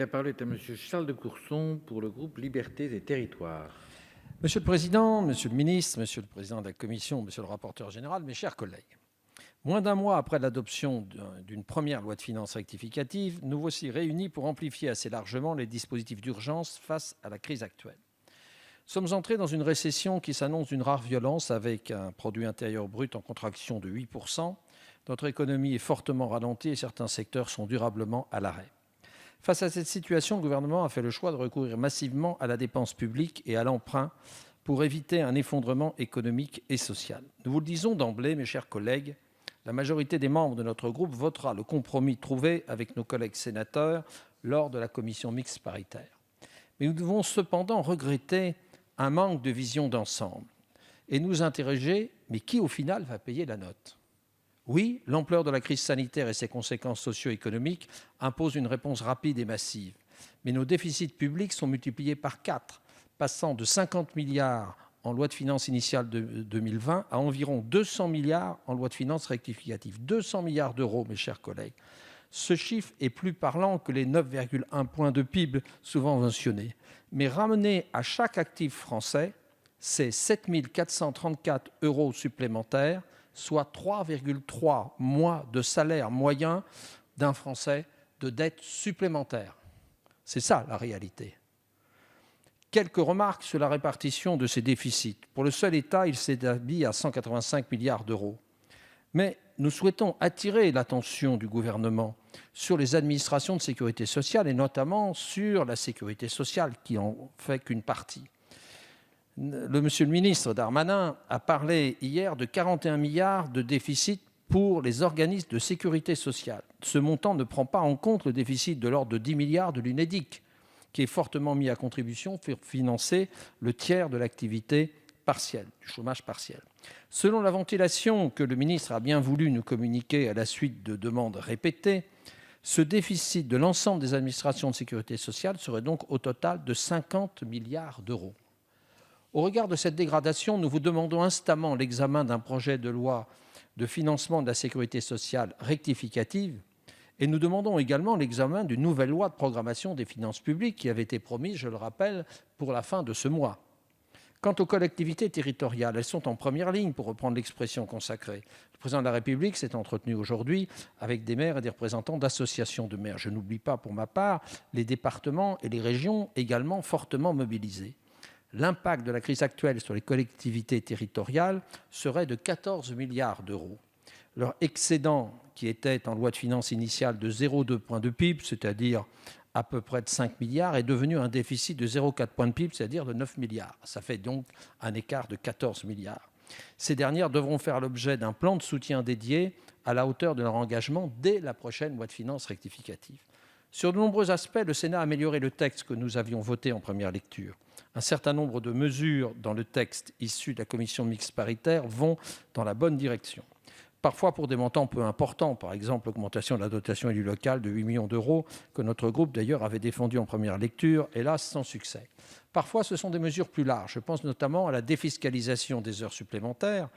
La parole est à Monsieur Charles de Courson pour le groupe Libertés et Territoires. Monsieur le président, monsieur le ministre, monsieur le président de la commission, monsieur le rapporteur général, mes chers collègues, moins d'un mois après l'adoption d'une première loi de finances rectificative, nous voici réunis pour amplifier assez largement les dispositifs d'urgence face à la crise actuelle. Nous sommes entrés dans une récession qui s'annonce d'une rare violence avec un produit intérieur brut en contraction de 8%. Notre économie est fortement ralentie et certains secteurs sont durablement à l'arrêt. Face à cette situation, le gouvernement a fait le choix de recourir massivement à la dépense publique et à l'emprunt pour éviter un effondrement économique et social. Nous vous le disons d'emblée, mes chers collègues, la majorité des membres de notre groupe votera le compromis trouvé avec nos collègues sénateurs lors de la commission mixte paritaire. Mais nous devons cependant regretter un manque de vision d'ensemble et nous interroger, mais qui au final va payer la note ? Oui, l'ampleur de la crise sanitaire et ses conséquences socio-économiques imposent une réponse rapide et massive. Mais nos déficits publics sont multipliés par 4, passant de 50 milliards en loi de finances initiale de 2020 à environ 200 milliards en loi de finances rectificative. 200 milliards d'euros, mes chers collègues. Ce chiffre est plus parlant que les 9,1 points de PIB souvent mentionnés. Mais ramené à chaque actif français, c'est 7 434 euros supplémentaires, soit 3,3 mois de salaire moyen d'un Français de dette supplémentaire. C'est ça la réalité. Quelques remarques sur la répartition de ces déficits. Pour le seul État, il s'établit à 185 milliards d'euros. Mais nous souhaitons attirer l'attention du gouvernement sur les administrations de sécurité sociale et notamment sur la sécurité sociale qui en fait qu'une partie. Monsieur le ministre Darmanin a parlé hier de 41 milliards de déficit pour les organismes de sécurité sociale. Ce montant ne prend pas en compte le déficit de l'ordre de 10 milliards de l'UNEDIC, qui est fortement mis à contribution pour financer le tiers de l'activité partielle, du chômage partiel. Selon la ventilation que le ministre a bien voulu nous communiquer à la suite de demandes répétées, ce déficit de l'ensemble des administrations de sécurité sociale serait donc au total de 50 milliards d'euros. Au regard de cette dégradation, nous vous demandons instamment l'examen d'un projet de loi de financement de la sécurité sociale rectificative et nous demandons également l'examen d'une nouvelle loi de programmation des finances publiques qui avait été promise, je le rappelle, pour la fin de ce mois. Quant aux collectivités territoriales, elles sont en première ligne, pour reprendre l'expression consacrée. Le président de la République s'est entretenu aujourd'hui avec des maires et des représentants d'associations de maires. Je n'oublie pas, pour ma part, les départements et les régions également fortement mobilisés. L'impact de la crise actuelle sur les collectivités territoriales serait de 14 milliards d'euros. Leur excédent, qui était en loi de finances initiale de 0,2 points de PIB, c'est-à-dire à peu près de 5 milliards, est devenu un déficit de 0,4 points de PIB, c'est-à-dire de 9 milliards. Ça fait donc un écart de 14 milliards. Ces dernières devront faire l'objet d'un plan de soutien dédié à la hauteur de leur engagement dès la prochaine loi de finances rectificative. Sur de nombreux aspects, le Sénat a amélioré le texte que nous avions voté en première lecture. Un certain nombre de mesures dans le texte issu de la commission mixte paritaire vont dans la bonne direction. Parfois pour des montants peu importants, par exemple l'augmentation de la dotation élue locale de 8 millions d'euros, que notre groupe d'ailleurs avait défendu en première lecture, hélas sans succès. Parfois ce sont des mesures plus larges, je pense notamment à la défiscalisation des heures supplémentaires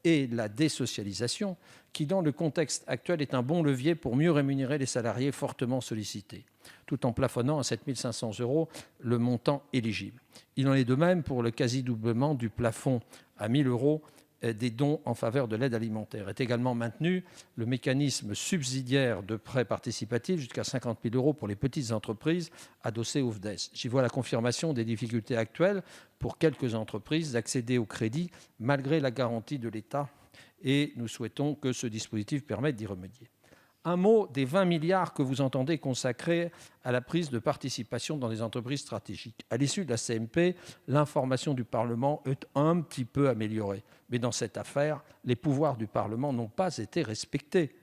et la désocialisation, qui dans le contexte actuel est un bon levier pour mieux rémunérer les salariés fortement sollicités, tout en plafonnant à 7 500 euros le montant éligible. Il en est de même pour le quasi-doublement du plafond à 1 000 euros des dons en faveur de l'aide alimentaire. Est également maintenu le mécanisme subsidiaire de prêt participatif jusqu'à 50 000 euros pour les petites entreprises adossées au FDES. J'y vois la confirmation des difficultés actuelles pour quelques entreprises d'accéder au crédit malgré la garantie de l'État et nous souhaitons que ce dispositif permette d'y remédier. Un mot des 20 milliards que vous entendez consacrer à la prise de participation dans les entreprises stratégiques. À l'issue de la CMP, l'information du Parlement est un petit peu améliorée. Mais dans cette affaire, les pouvoirs du Parlement n'ont pas été respectés.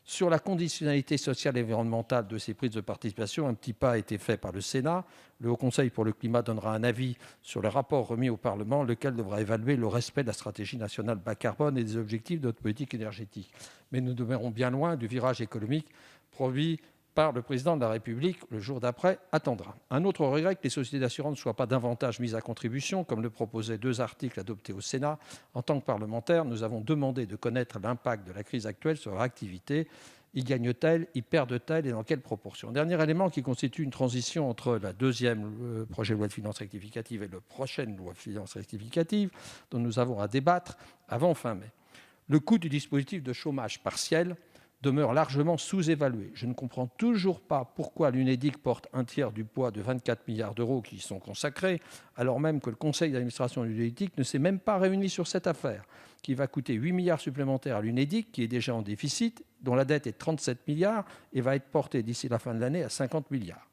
Sur la conditionnalité sociale et environnementale de ces prises de participation, un petit pas a été fait par le Sénat. Le Haut Conseil pour le climat donnera un avis sur le rapport remis au Parlement, lequel devra évaluer le respect de la stratégie nationale bas carbone et des objectifs de notre politique énergétique. Mais nous demeurons bien loin du virage économique promis par le président de la République. Le jour d'après attendra. Un autre regret que les sociétés d'assurance ne soient pas davantage mises à contribution, comme le proposaient 2 articles adoptés au Sénat. En tant que parlementaires, nous avons demandé de connaître l'impact de la crise actuelle sur leur activité y gagne-t-elle, y perd-elle et dans quelle proportion? Dernier élément qui constitue une transition entre la deuxième projet de loi de finances rectificative et la prochaine loi de finances rectificative dont nous avons à débattre avant fin mai. Le coût du dispositif de chômage partiel demeure largement sous-évalué. Je ne comprends toujours pas pourquoi l'Unédic porte un tiers du poids de 24 milliards d'euros qui y sont consacrés, alors même que le conseil d'administration de l'Unédic ne s'est même pas réuni sur cette affaire, qui va coûter 8 milliards supplémentaires à l'Unédic, qui est déjà en déficit, dont la dette est de 37 milliards et va être portée d'ici la fin de l'année à 50 milliards.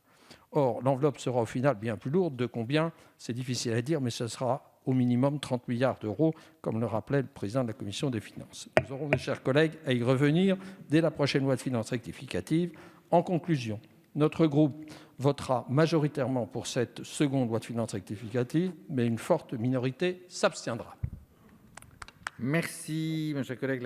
Or, l'enveloppe sera au final bien plus lourde. De combien? C'est difficile à dire, mais ce sera au minimum 30 milliards d'euros, comme le rappelait le président de la commission des finances. Nous aurons, mes chers collègues, à y revenir dès la prochaine loi de finances rectificative. En conclusion, notre groupe votera majoritairement pour cette seconde loi de finances rectificative, mais une forte minorité s'abstiendra. Merci, mon cher collègue.